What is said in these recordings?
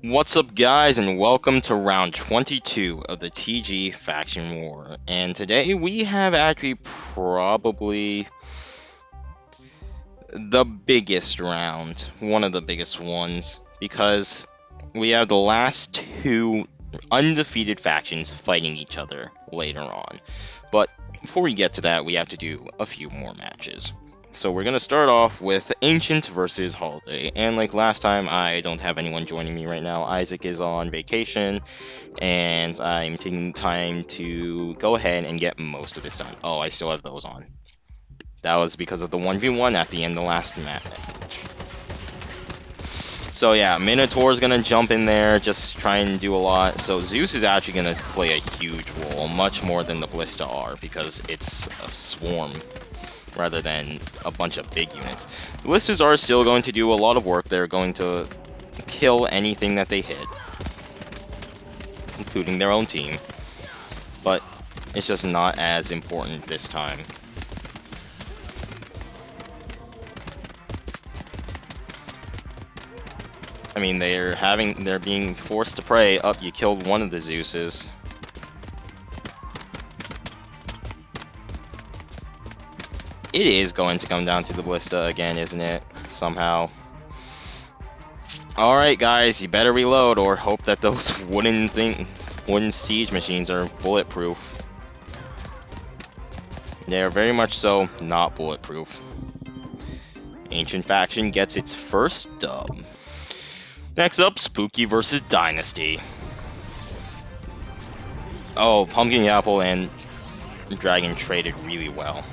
What's up, guys, and welcome to round 22 of the TG Faction War. And today we have actually probably the biggest round, one of the biggest ones, because we have the last two undefeated factions fighting each other later on. But before we get to that, we have to do a few more matches. So we're going to start off with Ancient versus Holiday. And like last time, I don't have anyone joining me right now. Isaac is on vacation, and I'm taking time to go ahead and get most of this done. Oh, I still have those on. That was because of the 1v1 at the end of the last match. So yeah, Minotaur's gonna jump in there, just try and do a lot. So Zeus is actually gonna play a huge role, much more than the Ballista are, because it's a swarm rather than a bunch of big units. The Ballistas are still going to do a lot of work. They're going to kill anything that they hit, including their own team. But it's just not as important this time. I mean, they're being forced to pray. Oh, you killed one of the Zeuses. It is going to come down to the Ballista again, isn't it? Somehow. Alright, guys, you better reload or hope that those wooden siege machines are bulletproof. They are very much so not bulletproof. Ancient Faction gets its first dub. Next up, Spooky versus Dynasty. Oh, Pumpkin Apple and Dragon traded really well.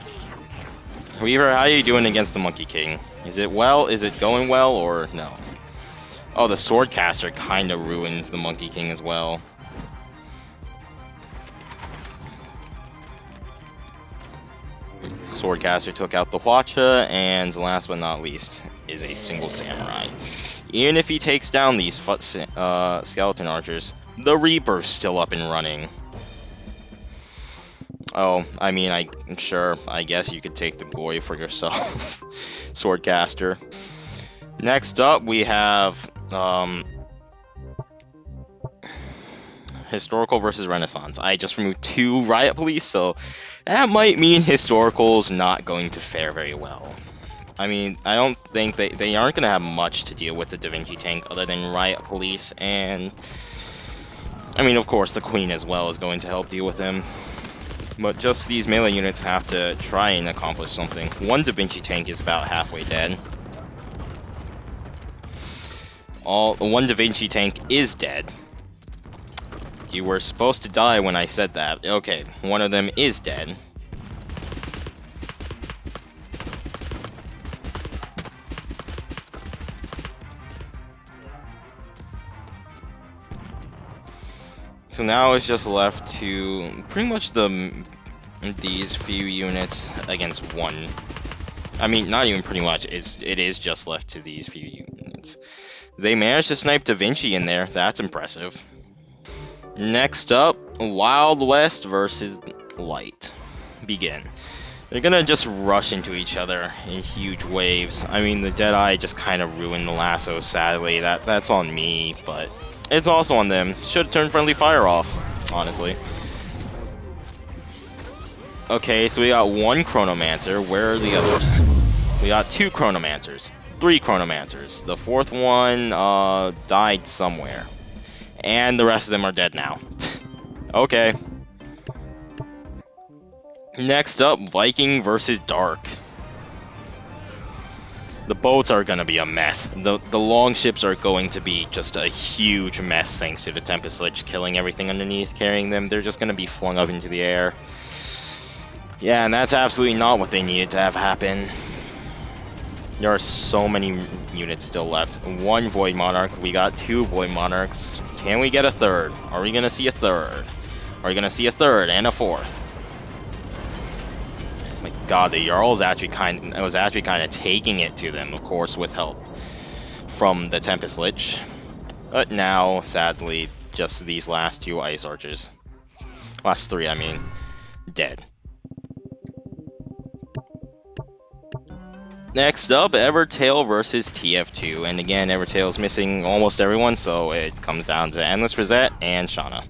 Weaver, how are you doing against the Monkey King? Is it going well, or no? Oh, the Swordcaster kind of ruins the Monkey King as well. Swordcaster took out the Hwacha, and last but not least is a single Samurai. Even if he takes down these skeleton archers, the Reaper's still up and running. Oh, I mean, I guess you could take the glory for yourself, Swordcaster. Next up, we have Historical versus Renaissance. I just removed 2 Riot Police, so that might mean Historical's not going to fare very well. I mean, I don't think they aren't going to have much to deal with the Da Vinci tank other than Riot Police, and I mean, of course, the Queen as well is going to help deal with him. But just these melee units have to try and accomplish something. One Da Vinci tank is about halfway dead. One Da Vinci tank is dead. You were supposed to die when I said that. Okay, one of them is dead. So now it's just left to pretty much these few units against one. I mean, not even pretty much. It is just left to these few units. They managed to snipe Da Vinci in there. That's impressive. Next up, Wild West versus Light. Begin. They're gonna just rush into each other in huge waves. I mean, the Deadeye just kind of ruined the lasso, sadly. That's on me, but it's also on them. Should turn friendly fire off, honestly. Okay, so we got 1 Chronomancer. Where are the others? We got 2 Chronomancers. 3 Chronomancers. The 4th one died somewhere. And the rest of them are dead now. Okay. Next up, Viking versus Dark. The boats are going to be a mess. The long ships are going to be just a huge mess thanks to the Tempest Lich killing everything underneath, carrying them. They're just going to be flung up into the air. Yeah, and that's absolutely not what they needed to have happen. There are so many units still left. 1 Void Monarch. We got 2 Void Monarchs. Can we get a 3rd? Are we going to see a 3rd? Are we going to see a 3rd and a 4th? My god, the Jarl was actually kind of taking it to them, of course, with help from the Tempest Lich. But now, sadly, just these last 2 Ice Archers. Last 3, I mean. Dead. Next up, Evertail versus TF2. And again, Evertail's missing almost everyone, so it comes down to Endless Rosette and Shauna.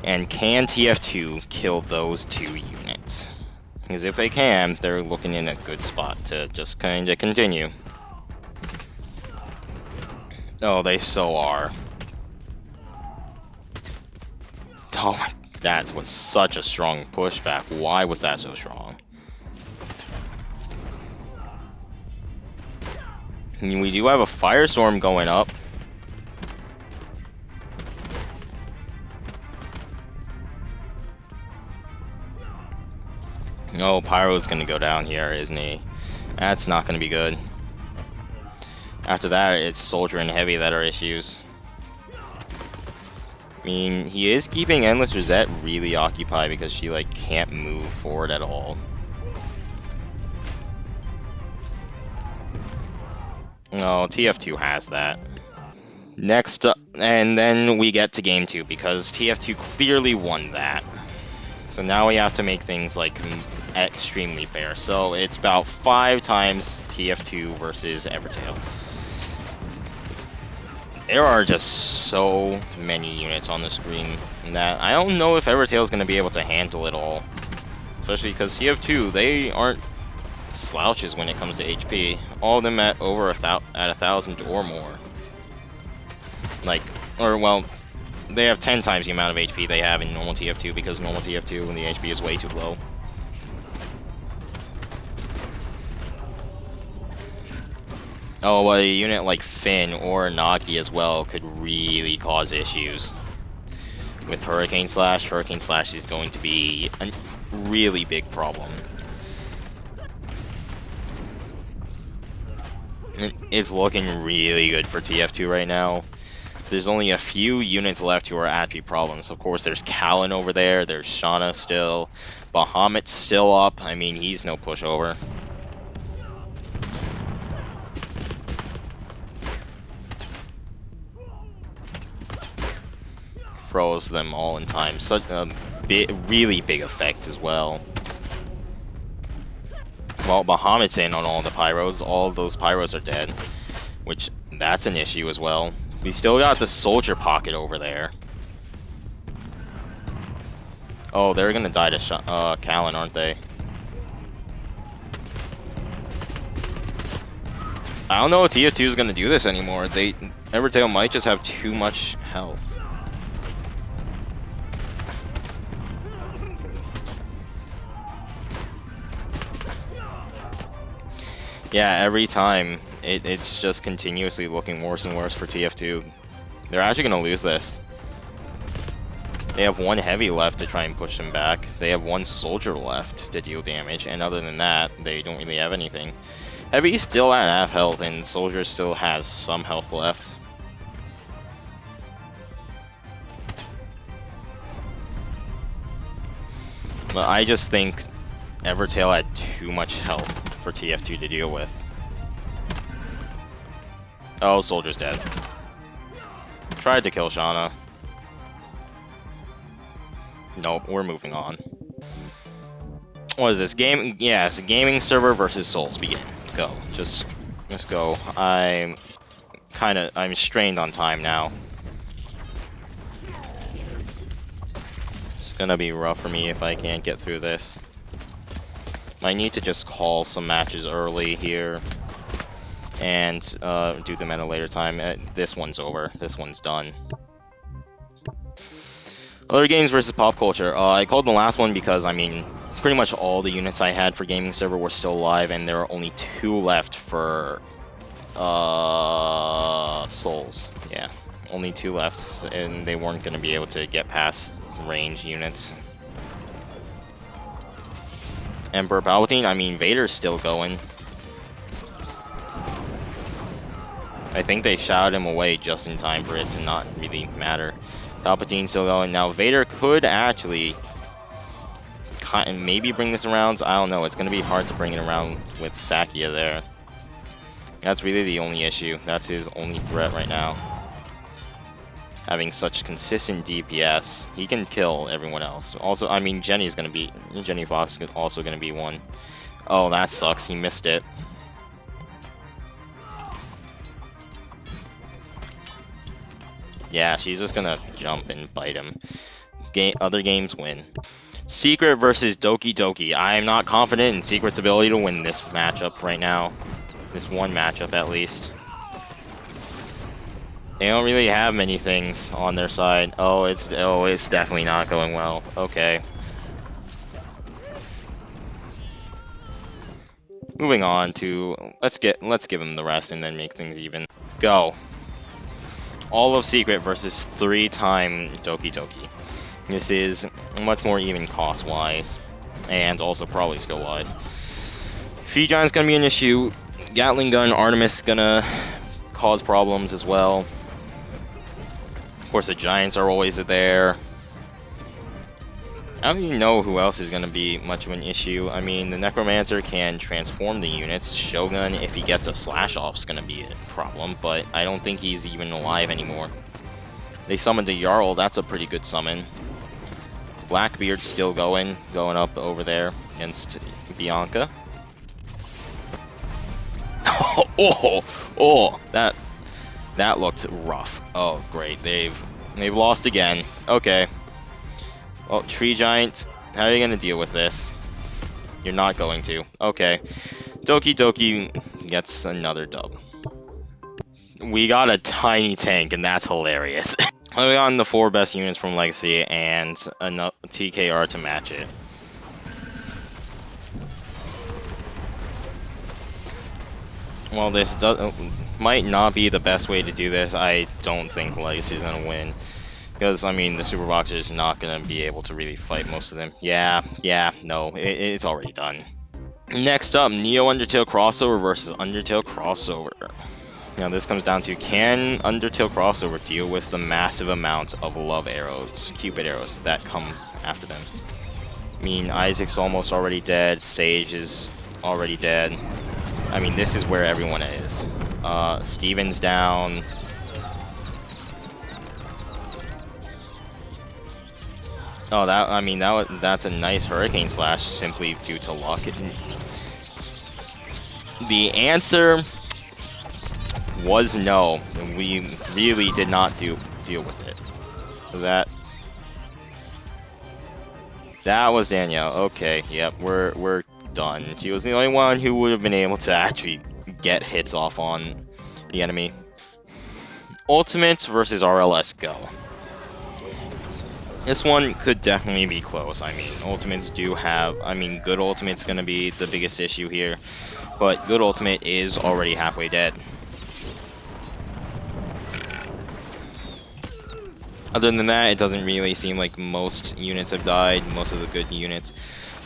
And can TF2 kill those two units? Because if they can, they're looking in a good spot to just kind of continue. Oh, they so are. Oh my, that was such a strong pushback. Why was that so strong? I mean, we do have a firestorm going up. Oh, Pyro's gonna go down here, isn't he? That's not gonna be good. After that, it's Soldier and Heavy that are issues. I mean, he is keeping Endless Rosette really occupied because she, like, can't move forward at all. Oh, TF2 has that. Next up, and then we get to game 2 because TF2 clearly won that. So now we have to make things, like, extremely fair. So it's about 5 times TF2 versus Evertail. There are just so many units on the screen that I don't know if Evertail is going to be able to handle it all. Especially because TF2, they aren't slouches when it comes to HP. All of them at over 1,000 or more. Like, or well, they have 10 times the amount of HP they have in normal TF2 because normal TF2 when the HP is way too low. Oh, well, a unit like Finn or Nagi as well could really cause issues. With Hurricane Slash is going to be a really big problem. It's looking really good for TF2 right now. There's only a few units left who are actually problems. Of course, there's Callan over there, there's Shauna still, Bahamut's still up. I mean, he's no pushover. Froze them all in time. Such a really big effect as well. Well, Bahamut's in on all the pyros. All of those pyros are dead, which that's an issue as well. We still got the soldier pocket over there. Oh, they're gonna die to Callan, aren't they? I don't know if TF2 is gonna do this anymore. Evertail might just have too much health. Yeah, every time it's just continuously looking worse and worse for TF2. They're actually gonna lose this. They have one heavy left to try and push them back. They have one soldier left to deal damage, and other than that, they don't really have anything. Heavy's still at half health, and soldier still has some health left. But I just think Evertail had too much health for TF2 to deal with. Oh, soldier's dead. Tried to kill Shauna. Nope, we're moving on. What is this game? Yeah, it's a gaming server versus Souls. Begin. Go. Just go. I'm strained on time now. It's gonna be rough for me if I can't get through this. I need to just call some matches early here and do them at a later time. This one's over. This one's done. Other games versus pop culture. I called the last one because, I mean, pretty much all the units I had for gaming server were still alive, and there are only 2 left for Souls. Yeah, only 2 left, and they weren't going to be able to get past range units. Emperor Palpatine, I mean, Vader's still going. I think they shot him away just in time for it to not really matter. Palpatine's still going. Now, Vader could actually maybe bring this around. I don't know. It's going to be hard to bring it around with Sakia there. That's really the only issue. That's his only threat right now. Having such consistent DPS, he can kill everyone else. Also, I mean, Jenny Fox is also going to be one. Oh, that sucks. He missed it. Yeah, she's just gonna jump and bite him. Other games win. Secret versus Doki Doki. I am not confident in Secret's ability to win this matchup right now. This one matchup, at least. They don't really have many things on their side. Oh, it's definitely not going well. Okay. Moving on to let's give him the rest and then make things even. Go. All of Secret versus 3-time Doki Doki. This is much more even cost-wise, and also probably skill-wise. Free Giant's gonna be an issue. Gatling Gun, Artemis gonna cause problems as well. Of course, the Giants are always there. I don't even know who else is gonna be much of an issue. I mean, the Necromancer can transform the units. Shogun, if he gets a slash-off, is gonna be a problem, but I don't think he's even alive anymore. They summoned a Jarl. That's a pretty good summon. Blackbeard's still going up over there against Bianca. Oh, that looked rough. Oh, great, they've lost again. Okay. Well, Tree Giant, how are you gonna deal with this? You're not going to. Okay. Doki Doki gets another dub. We got a tiny tank, and that's hilarious. We got the 4 best units from Legacy and a TKR to match it. Well, this might not be the best way to do this. I don't think Legacy's gonna win. Because, I mean, the Super Boxer is not gonna be able to really fight most of them. Yeah, no, it's already done. Next up, Neo Undertale Crossover versus Undertale Crossover. Now this comes down to, can Undertale Crossover deal with the massive amount of love arrows, Cupid arrows, that come after them? I mean, Isaac's almost already dead, Sage is already dead. I mean, this is where everyone is. Steven's down. Oh, that's a nice Hurricane Slash simply due to luck. The answer was no. We really did not deal with it. That was Danielle. Okay, yep, we're done. She was the only one who would have been able to actually get hits off on the enemy. Ultimate versus RLS Go. This one could definitely be close. I mean, Ultimates do have... I mean, good Ultimate's gonna be the biggest issue here. But good Ultimate is already halfway dead. Other than that, it doesn't really seem like most units have died. Most of the good units.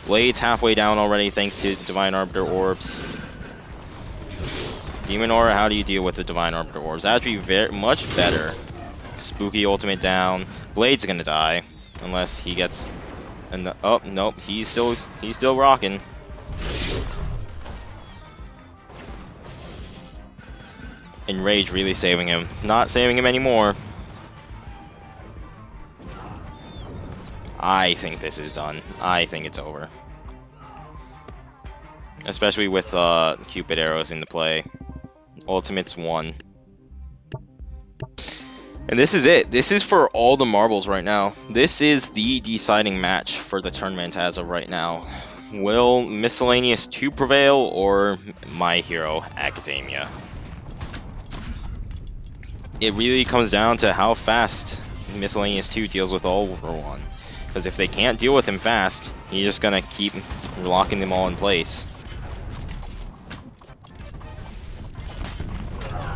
Blade's halfway down already thanks to Divine Arbiter Orbs. Demon Aura, how do you deal with the Divine Arbiter Orbs? That would be much better. Spooky Ultimate down. Blade's gonna die. Unless he gets... oh, nope. He's still rocking. Enrage really saving him. Not saving him anymore. I think this is done. I think it's over. Especially with Cupid arrows into play. Ultimate's won. And this is it. This is for all the marbles right now. This is the deciding match for the tournament as of right now. Will Miscellaneous 2 prevail or My Hero Academia? It really comes down to how fast Miscellaneous 2 deals with Oliver 1. Because if they can't deal with him fast, he's just gonna keep locking them all in place.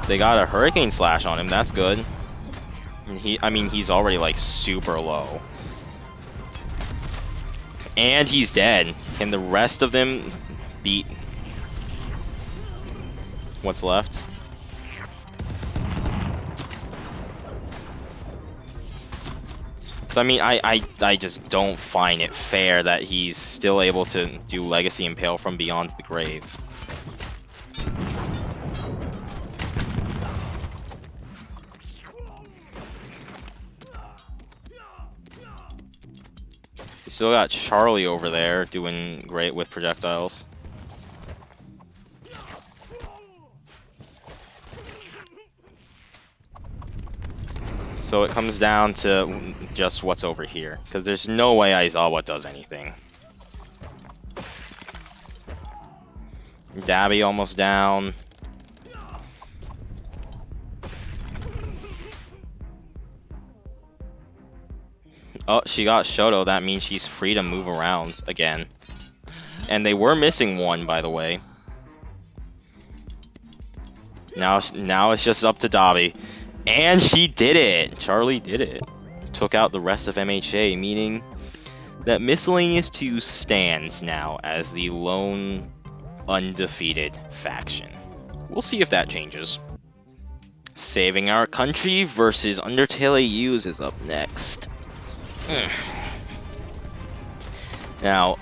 They got a Hurricane Slash on him, that's good. I mean, he's already, like, super low. And he's dead. Can the rest of them beat what's left? So, I mean, I just don't find it fair that he's still able to do Legacy Impale from Beyond the Grave. You still got Charlie over there doing great with projectiles. So it comes down to just what's over here, because there's no way Aizawa does anything. Dabi almost down. Oh, she got Shoto. That means she's free to move around again. And they were missing one, by the way. Now it's just up to Dabi. And she did it! Charlie did it. Took out the rest of MHA, meaning that Miscellaneous 2 stands now as the lone undefeated faction. We'll see if that changes. Saving Our Country versus Undertale AUs is up next. Now,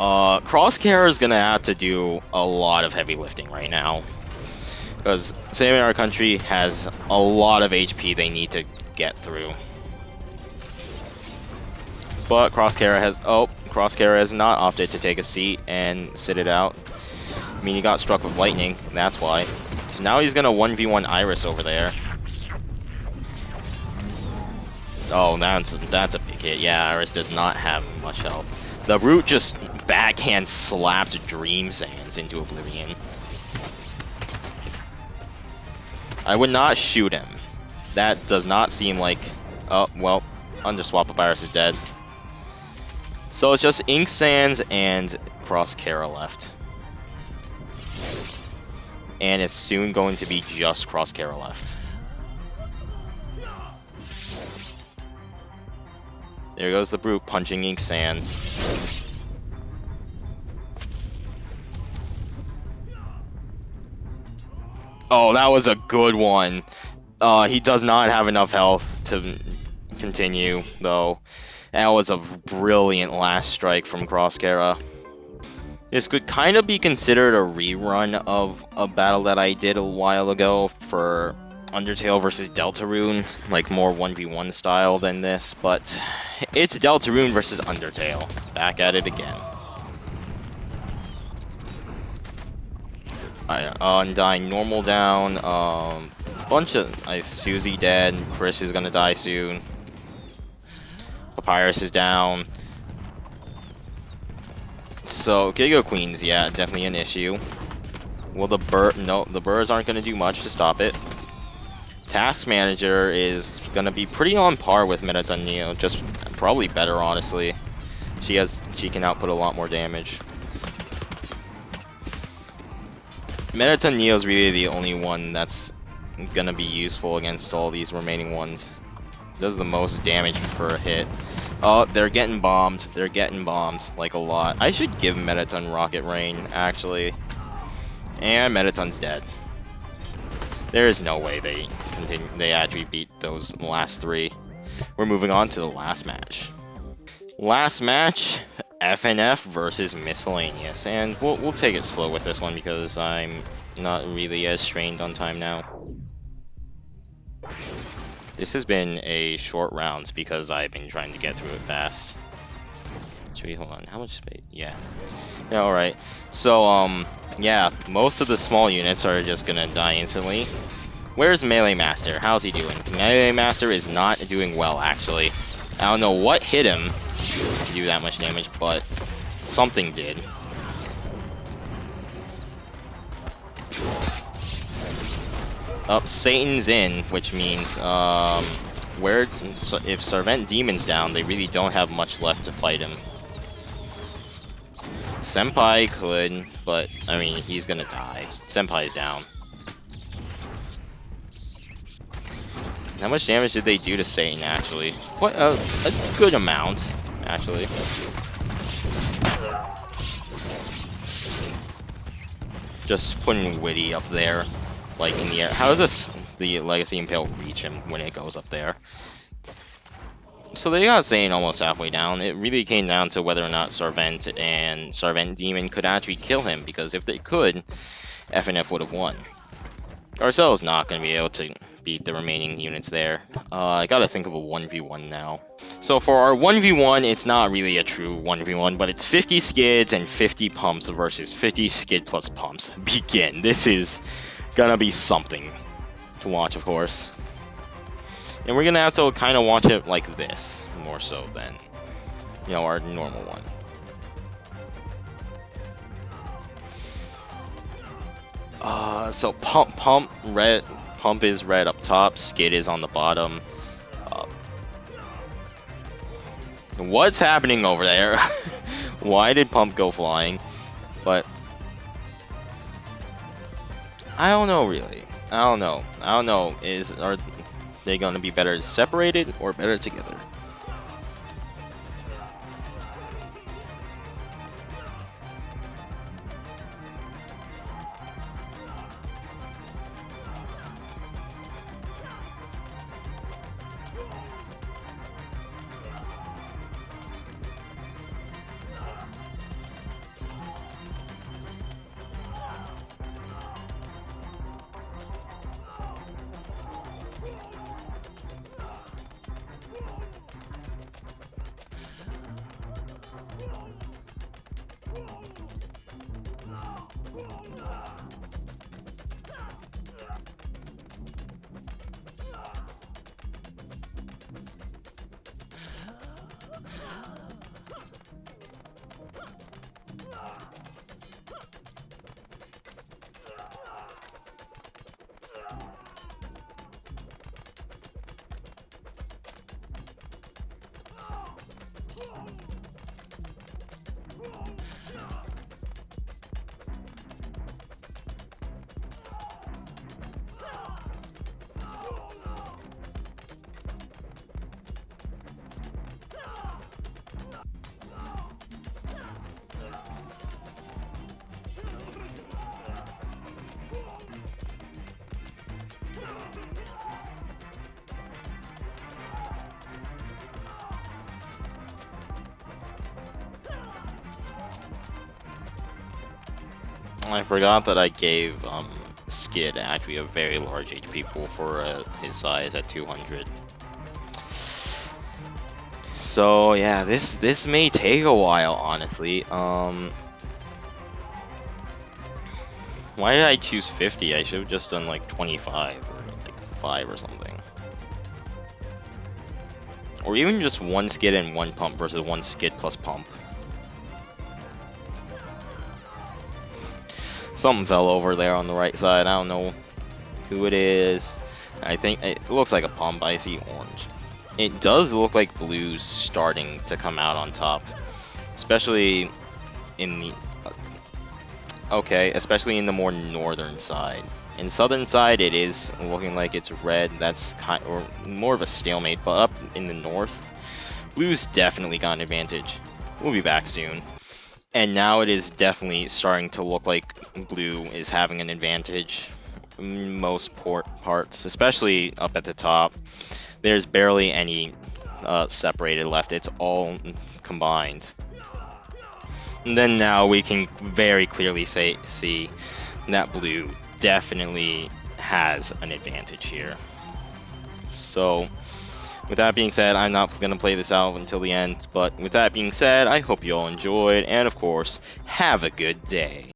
Crosshair is gonna have to do a lot of heavy lifting right now, because Saving Our Country has a lot of HP they need to get through. But Crosshair has not opted to take a seat and sit it out. I mean, he got struck with lightning, and that's why. So now he's gonna 1v1 Iris over there. Oh, that's a big hit. Yeah, Iris does not have much health. The Root just backhand slapped Dream Sands into oblivion. I would not shoot him. That does not seem like... Oh, well, Underswap of Iris is dead. So it's just Ink Sands and Crosshair left. And it's soon going to be just Crosshair left. There goes the Brute punching Ink Sands. Oh, that was a good one. He does not have enough health to continue, though. That was a brilliant last strike from Crosshair. This could kind of be considered a rerun of a battle that I did a while ago for Undertale versus Deltarune, like more 1v1 style than this, but it's Deltarune versus Undertale. Back at it again. Undying normal down, bunch of Susie dead, Chris is gonna die soon. Papyrus is down. So Giga Queens, yeah, definitely an issue. Well, the birds aren't gonna do much to stop it. Task Manager is gonna be pretty on par with Mettaton Neo, just probably better, honestly. She can output a lot more damage. Mettaton Neo is really the only one that's gonna be useful against all these remaining ones. Does the most damage per hit. Oh, they're getting bombed. They're getting bombed, like, a lot. I should give Mettaton Rocket Rain, actually. And Mettaton's dead. There is no way they actually beat those last three. We're moving on to the last match. Last match, FNF versus Miscellaneous, and we'll take it slow with this one because I'm not really as strained on time now. This has been a short round because I've been trying to get through it fast. Should we hold on? How much space? Yeah. Yeah. All right. So yeah, most of the small units are just gonna die instantly. Where's Melee Master? How's he doing? Melee Master is not doing well, actually. I don't know what hit him to do that much damage, but something did. Satan's in, which means if Servant Demon's down, they really don't have much left to fight him. Senpai could, but I mean, he's gonna die. Senpai's down. How much damage did they do to Satan, actually? Quite a good amount, actually. Just putting Witty up there, like, in the air. How does the Legacy Impale reach him when it goes up there? So they got Satan almost halfway down. It really came down to whether or not Servant and Servant Demon could actually kill him, because if they could, FNF would have won. Garcelle's not going to be able to beat the remaining units there. I gotta think of a 1v1 now. So for our 1v1, it's not really a true 1v1, but it's 50 skids and 50 pumps versus 50 skid plus pumps. Begin. This is gonna be something to watch, of course. And we're gonna have to kind of watch it like this, more so than, you know, our normal one. So pump is red up top, skid is on the bottom. Uh, what's happening over there? Why did pump go flying? But I don't know really. I don't know. Are they gonna be better separated or better together? I forgot that I gave Skid actually a very large HP pool for his size at 200. So yeah, this may take a while, honestly. Why did I choose 50? I should have just done like 25 or like 5 or something. Or even just one skid and one pump versus one skid plus pump. Something fell over there on the right side. I don't know who it is. I think it looks like a pump. I see orange. It does look like blue's starting to come out on top, especially in the especially in the more northern side. In southern side, it is looking like it's red. That's kind or more of a stalemate. But up in the north, blue's definitely got an advantage. We'll be back soon. And now it is definitely starting to look like blue is having an advantage in most parts, especially up at the top. There's barely any separated left. It's all combined. And then now we can very clearly see that blue definitely has an advantage here. So with that being said, I'm not going to play this out until the end, but with that being said, I hope you all enjoyed, and of course, have a good day.